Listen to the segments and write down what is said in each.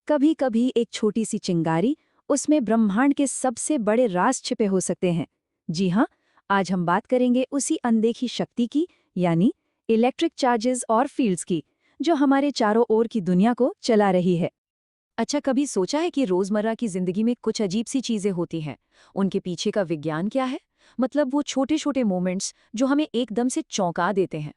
कभी कभी एक छोटी सी चिंगारी, उसमें ब्रह्मांड के सबसे बड़े राज छिपे हो सकते हैं। जी हाँ, आज हम बात करेंगे उसी अनदेखी शक्ति की, यानी इलेक्ट्रिक चार्जेस और फील्ड्स की, जो हमारे चारों ओर की दुनिया को चला रही है। अच्छा, कभी सोचा है कि रोजमर्रा की जिंदगी में कुछ अजीब सी चीजें होती हैं, उनके पीछे का विज्ञान क्या है? मतलब वो छोटे छोटे मोमेंट्स जो हमें एकदम से चौंका देते हैं।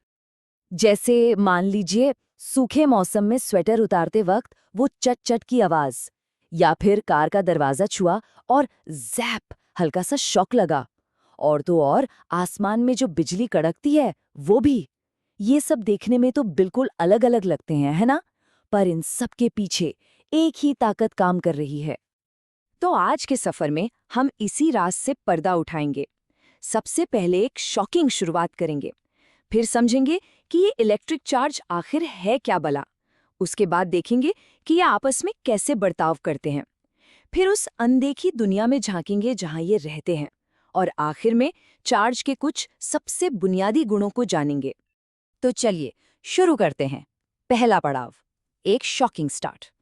जैसे मान लीजिए, सूखे मौसम में स्वेटर उतारते वक्त वो चट चट की आवाज, या फिर कार का दरवाजा छुआ और जैप, हल्का सा शॉक लगा। और तो और, आसमान में जो बिजली कड़कती है वो भी। ये सब देखने में तो बिल्कुल अलग अलग लगते हैं, है ना? पर इन सब के पीछे एक ही ताकत काम कर रही है। तो आज के सफर में हम इसी राज से पर्दा उठाएंगे। सबसे पहले एक शॉकिंग शुरुआत करेंगे, फिर समझेंगे कि ये इलेक्ट्रिक चार्ज आखिर है क्या भला। उसके बाद देखेंगे कि ये आपस में कैसे बर्ताव करते हैं। फिर उस अनदेखी दुनिया में झांकेंगे जहां ये रहते हैं। और आखिर में चार्ज के कुछ सबसे बुनियादी गुणों को जानेंगे। तो चलिए शुरू करते हैं। पहला पड़ाव, एक शॉकिंग स्टार्ट।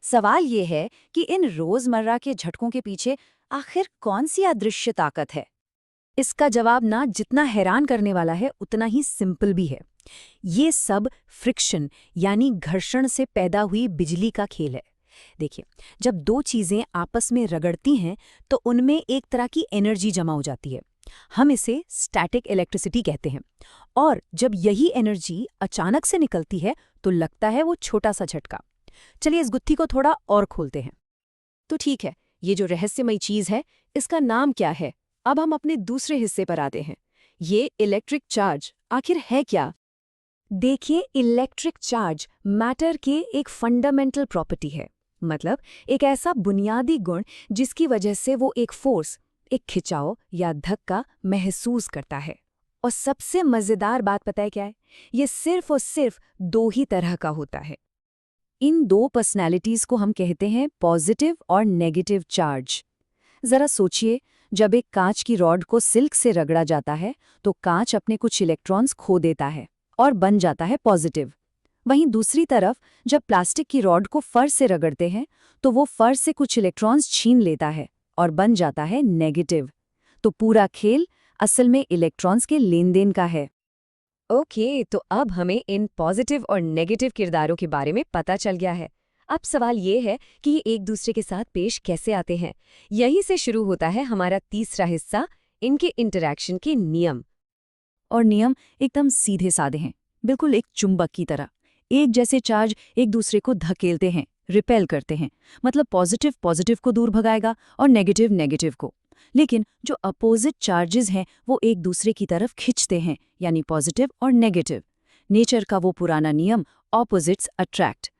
सवाल ये है कि इन रोजमर्रा के झटकों के पीछे आखिर कौन सी अदृश्य ताकत है? इसका जवाब ना जितना हैरान करने वाला है, उतना ही सिंपल भी है। ये सब फ्रिक्शन यानी घर्षण से पैदा हुई बिजली का खेल है। देखिए, जब दो चीजें आपस में रगड़ती हैं तो उनमें एक तरह की एनर्जी जमा हो जाती है। हम इसे स्टैटिक इलेक्ट्रिसिटी कहते हैं। और जब यही एनर्जी अचानक से निकलती है तो लगता है वो छोटा सा झटका। चलिए इस गुत्थी को थोड़ा और खोलते हैं। तो ठीक है, ये जो रहस्यमयी चीज है, इसका नाम क्या है? अब हम अपने दूसरे हिस्से पर आते हैं। ये इलेक्ट्रिक चार्ज आखिर है क्या? देखिए, इलेक्ट्रिक चार्ज मैटर के एक फंडामेंटल प्रॉपर्टी है। मतलब एक ऐसा बुनियादी गुण जिसकी वजह से वो एक फोर्स, एक खिंचाव या धक्का महसूस करता है। और सबसे मजेदार बात पता है क्या है? ये सिर्फ और सिर्फ दो ही तरह का होता है। इन दो पर्सनैलिटीज को हम कहते हैं पॉजिटिव और नेगेटिव चार्ज। जरा सोचिए, जब एक कांच की रॉड को सिल्क से रगड़ा जाता है तो कांच अपने कुछ इलेक्ट्रॉन्स खो देता है और बन जाता है पॉजिटिव। वहीं दूसरी तरफ, जब प्लास्टिक की रॉड को फर से रगड़ते हैं तो वो फर से कुछ इलेक्ट्रॉन्स छीन लेता है और बन जाता है नेगेटिव। तो पूरा खेल असल में इलेक्ट्रॉन्स के लेन देन का है। ओके, तो अब हमें इन पॉजिटिव और नेगेटिव किरदारों के बारे में पता चल गया है। अब सवाल ये है कि ये एक दूसरे के साथ पेश कैसे आते हैं। यहीं से शुरू होता है हमारा तीसरा हिस्सा, इनके इंटरैक्शन के नियम। और नियम एकदम सीधे साधे हैं, बिल्कुल एक चुंबक की तरह। एक जैसे चार्ज एक दूसरे को धकेलते हैं, रिपेल करते हैं। मतलब पॉजिटिव पॉजिटिव को दूर भगाएगा और नेगेटिव नेगेटिव को। लेकिन जो अपोजिट चार्जेस हैं वो एक दूसरे की तरफ खिंचते हैं, यानी पॉजिटिव और नेगेटिव। नेचर का वो पुराना नियम, ऑपोजिट्स अट्रैक्ट।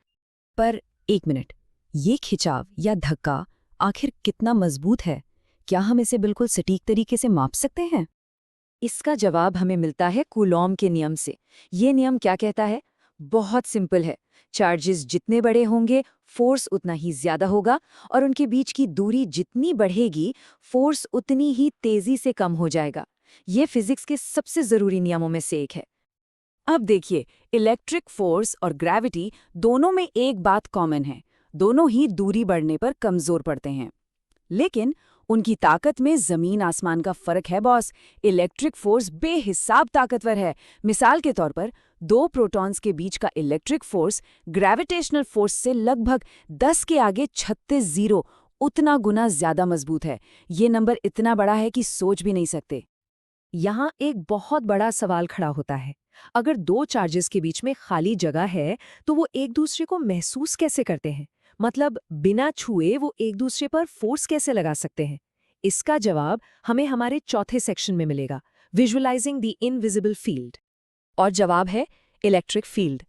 पर एक मिनट, ये खिंचाव या धक्का आखिर कितना मजबूत है? क्या हम इसे बिल्कुल सटीक तरीके से माप सकते हैं? इसका जवाब हमें मिलता है कूलॉम के नियम से। ये नियम क्या कहता है? बहुत सिंपल है। चार्जेस जितने बड़े होंगे, फोर्स उतना ही ज्यादा होगा, और उनके बीच की दूरी जितनी बढ़ेगी, फोर्स उतनी ही तेजी से कम हो जाएगा। ये फिजिक्स के सबसे जरूरी नियमों में से एक है। अब देखिए, इलेक्ट्रिक फोर्स और ग्रेविटी दोनों में एक बात कॉमन है। दोनों ही दूरी बढ़ने पर कमजोर पड़ते हैं। लेकिन उनकी ताकत में जमीन आसमान का फर्क है बॉस। इलेक्ट्रिक फोर्स बेहिसाब ताकतवर है। मिसाल के तौर पर, दो प्रोटॉन्स के बीच का इलेक्ट्रिक फोर्स ग्रेविटेशनल फोर्स से लगभग 10 के आगे 36 जीरो उतना गुना ज्यादा मजबूत है। ये नंबर इतना बड़ा है कि सोच भी नहीं सकते। यहाँ एक बहुत बड़ा सवाल खड़ा होता है। अगर दो चार्जेस के बीच में खाली जगह है तो वो एक दूसरे को महसूस कैसे करते हैं? मतलब बिना छुए वो एक दूसरे पर फोर्स कैसे लगा सकते हैं? इसका जवाब हमें हमारे चौथे सेक्शन में मिलेगा, विजुअलाइजिंग द इनविजिबल फील्ड। और जवाब है इलेक्ट्रिक फील्ड।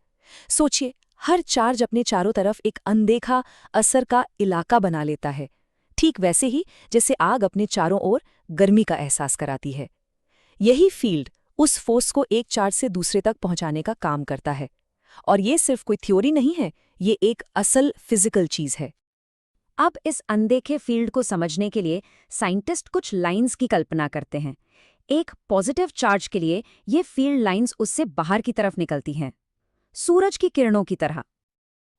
सोचिए, हर चार्ज अपने चारों तरफ एक अनदेखा असर का इलाका बना लेता है। ठीक वैसे ही जैसे आग अपने चारों ओर गर्मी का एहसास कराती है। यही फील्ड उस फोर्स को एक चार्ज से दूसरे तक पहुंचाने का काम करता है। और ये सिर्फ कोई थ्योरी नहीं है, ये एक असल फिजिकल चीज है। अब इस अनदेखे फील्ड को समझने के लिए साइंटिस्ट कुछ लाइंस की कल्पना करते हैं। एक पॉजिटिव चार्ज के लिए ये फील्ड लाइंस उससे बाहर की तरफ निकलती हैं, सूरज की किरणों की तरह।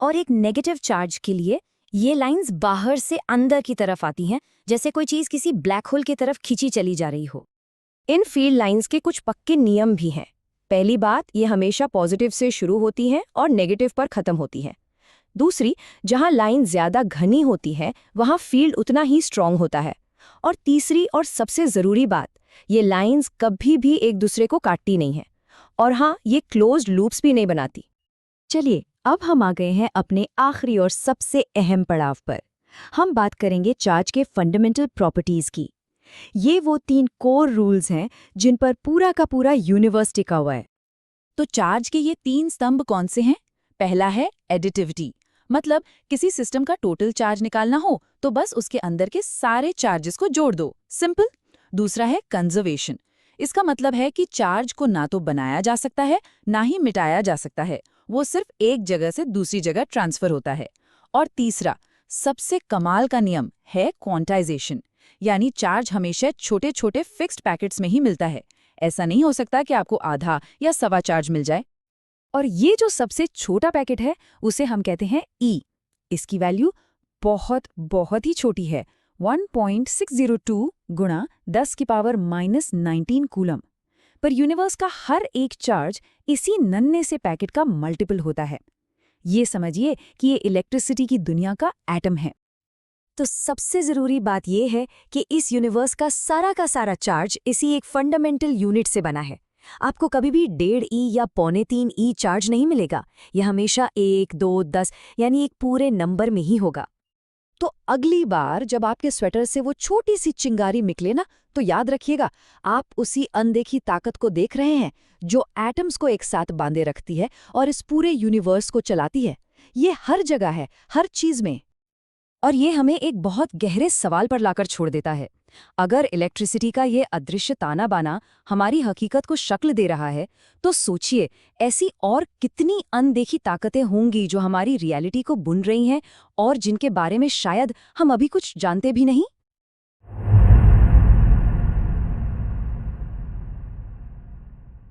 और एक नेगेटिव चार्ज के लिए ये लाइंस बाहर से अंदर की तरफ आती हैं, जैसे कोई चीज किसी ब्लैक होल की तरफ खींची चली जा रही हो। इन फील्ड लाइंस के कुछ पक्के नियम भी हैं। पहली बात, ये हमेशा पॉजिटिव से शुरू होती हैं और नेगेटिव पर खत्म होती हैं। दूसरी, जहां लाइन ज्यादा घनी होती है वहां फील्ड उतना ही स्ट्रांग होता है। और तीसरी और सबसे जरूरी बात, ये लाइंस कभी भी एक दूसरे को काटती नहीं है। और हाँ, ये क्लोज्ड लूप्स भी नहीं बनाती। चलिए, अब हम आ गए हैं अपने आखिरी और सबसे अहम पड़ाव पर। हम बात करेंगे चार्ज के फंडामेंटल प्रॉपर्टीज की। ये वो 3 कोर रूल्स हैं जिन पर पूरा का पूरा यूनिवर्स टिका हुआ है। तो चार्ज के ये 3 स्तंभ कौन से हैं? पहला है एडिटिविटी, मतलब किसी सिस्टम का टोटल चार्ज निकालना हो तो बस उसके अंदर के सारे चार्जेस को जोड़ दो, सिंपल। दूसरा है कंजर्वेशन, इसका मतलब है कि चार्ज को ना तो बनाया जा सकता है ना ही मिटाया जा सकता है, वो सिर्फ एक जगह से दूसरी जगह ट्रांसफर होता है। और तीसरा, सबसे कमाल का नियम है क्वांटाइजेशन, यानी चार्ज हमेशा छोटे छोटे फिक्स्ड पैकेट्स में ही मिलता है। ऐसा नहीं हो सकता कि आपको आधा या सवा चार्ज मिल जाए। और ये जो सबसे छोटा पैकेट है उसे हम कहते हैं ई। इसकी वैल्यू बहुत बहुत ही छोटी है, 1.602 गुणा 10 की पावर -19 कूलम। पर यूनिवर्स का हर एक चार्ज इसी नन्हे से पैकेट का मल्टीपल होता है। ये समझिए कि ये इलेक्ट्रिसिटी की दुनिया का एटम है। तो सबसे जरूरी बात यह है कि इस यूनिवर्स का सारा चार्ज इसी एक फंडामेंटल यूनिट से बना है। आपको कभी भी 1.5 ई या 2.25 ई चार्ज नहीं मिलेगा। यह हमेशा 1, 2, 10 यानी एक पूरे नंबर में ही होगा। तो अगली बार जब आपके स्वेटर से वो छोटी सी चिंगारी निकले ना, तो याद रखिएगा, आप उसी अनदेखी ताकत को देख रहे हैं जो एटम्स को एक साथ बांधे रखती है और इस पूरे यूनिवर्स को चलाती है। ये हर जगह है, हर चीज में। और ये हमें एक बहुत गहरे सवाल पर लाकर छोड़ देता है। अगर इलेक्ट्रिसिटी का ये अदृश्य ताना बाना हमारी हकीकत को शक्ल दे रहा है, तो सोचिए ऐसी और कितनी अनदेखी ताकतें होंगी जो हमारी रियलिटी को बुन रही हैं और जिनके बारे में शायद हम अभी कुछ जानते भी नहीं।